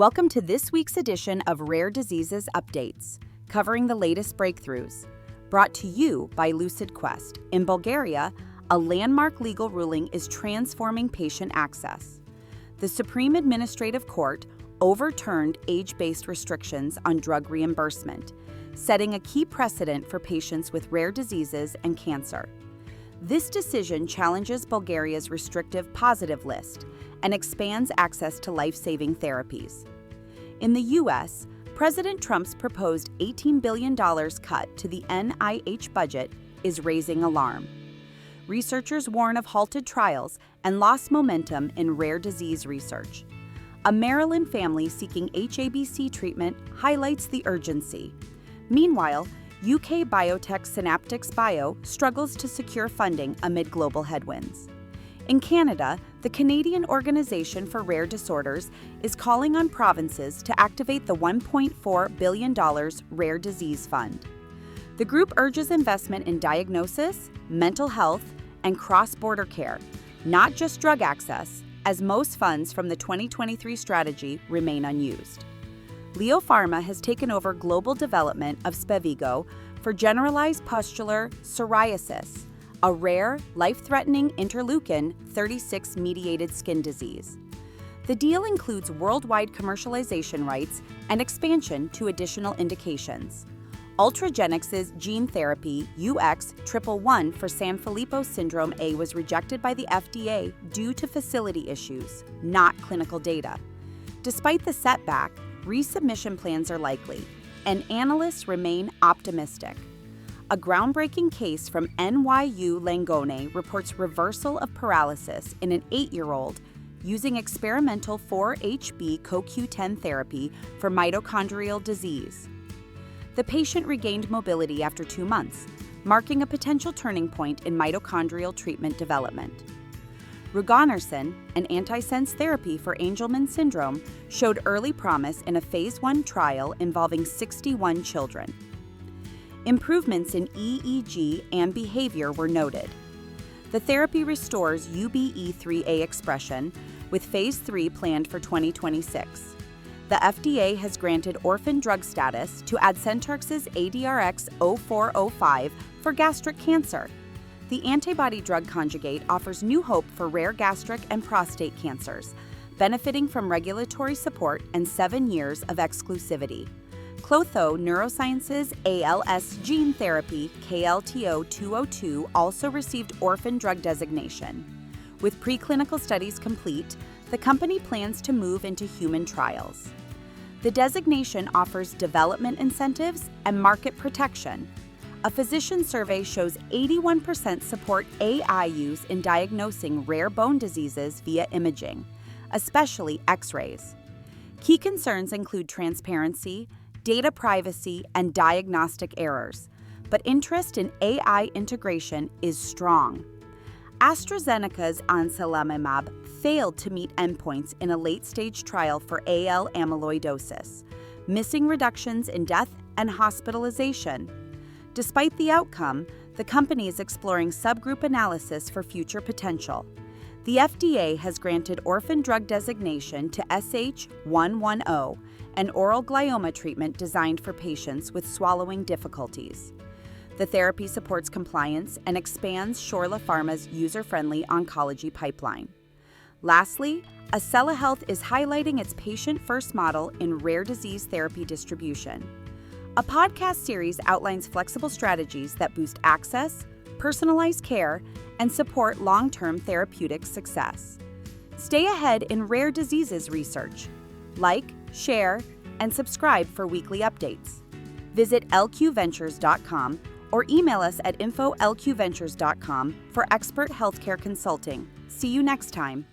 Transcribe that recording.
Welcome to this week's edition of Rare Diseases Updates, covering the latest breakthroughs. Brought to you by LucidQuest. In Bulgaria, a landmark legal ruling is transforming patient access. The Supreme Administrative Court overturned age-based restrictions on drug reimbursement, setting a key precedent for patients with rare diseases and cancer. This decision challenges Bulgaria's restrictive positive list and expands access to life-saving therapies. In the U.S., President Trump's proposed $18 billion cut to the NIH budget is raising alarm. Researchers warn of halted trials and lost momentum in rare disease research. A Maryland family seeking HABC treatment highlights the urgency. Meanwhile, UK biotech Synaptics Bio struggles to secure funding amid global headwinds. In Canada, the Canadian Organization for Rare Disorders is calling on provinces to activate the $1.4 billion Rare Disease Fund. The group urges investment in diagnosis, mental health, and cross-border care, not just drug access, as most funds from the 2023 strategy remain unused. Leo Pharma has taken over global development of Spevigo for generalized pustular psoriasis, a rare, life-threatening interleukin-36-mediated skin disease. The deal includes worldwide commercialization rights and expansion to additional indications. Ultragenyx's gene therapy UX111 for Sanfilippo syndrome A was rejected by the FDA due to facility issues, not clinical data. Despite the setback, resubmission plans are likely, and analysts remain optimistic. A groundbreaking case from NYU Langone reports reversal of paralysis in an 8-year-old using experimental 4-HB CoQ10 therapy for mitochondrial disease. The patient regained mobility after 2 months, marking a potential turning point in mitochondrial treatment development. Rugonersen, an antisense therapy for Angelman syndrome, showed early promise in a Phase 1 trial involving 61 children. Improvements in EEG and behavior were noted. The therapy restores UBE3A expression, with Phase 3 planned for 2026. The FDA has granted orphan drug status to Adcentrix's ADRX-0405 for gastric cancer. The antibody drug conjugate offers new hope for rare gastric and prostate cancers, benefiting from regulatory support and 7 years of exclusivity. Clotho Neuroscience's ALS gene therapy, KLTO-202, also received orphan drug designation. With preclinical studies complete, the company plans to move into human trials. The designation offers development incentives and market protection. A physician survey shows 81% support AI use in diagnosing rare bone diseases via imaging, especially X-rays. Key concerns include transparency, data privacy, and diagnostic errors, but interest in AI integration is strong. AstraZeneca's anselamimab failed to meet endpoints in a late-stage trial for AL amyloidosis, missing reductions in death and hospitalization. Despite the outcome, the company is exploring subgroup analysis for future potential. The FDA has granted orphan drug designation to SH110, an oral glioma treatment designed for patients with swallowing difficulties. The therapy supports compliance and expands Shorla Pharma's user-friendly oncology pipeline. Lastly, Acela Health is highlighting its patient-first model in rare disease therapy distribution. A podcast series outlines flexible strategies that boost access, personalize care, and support long-term therapeutic success. Stay ahead in rare diseases research. Like, share, and subscribe for weekly updates. Visit lqventures.com or email us at info@lqventures.com for expert healthcare consulting. See you next time.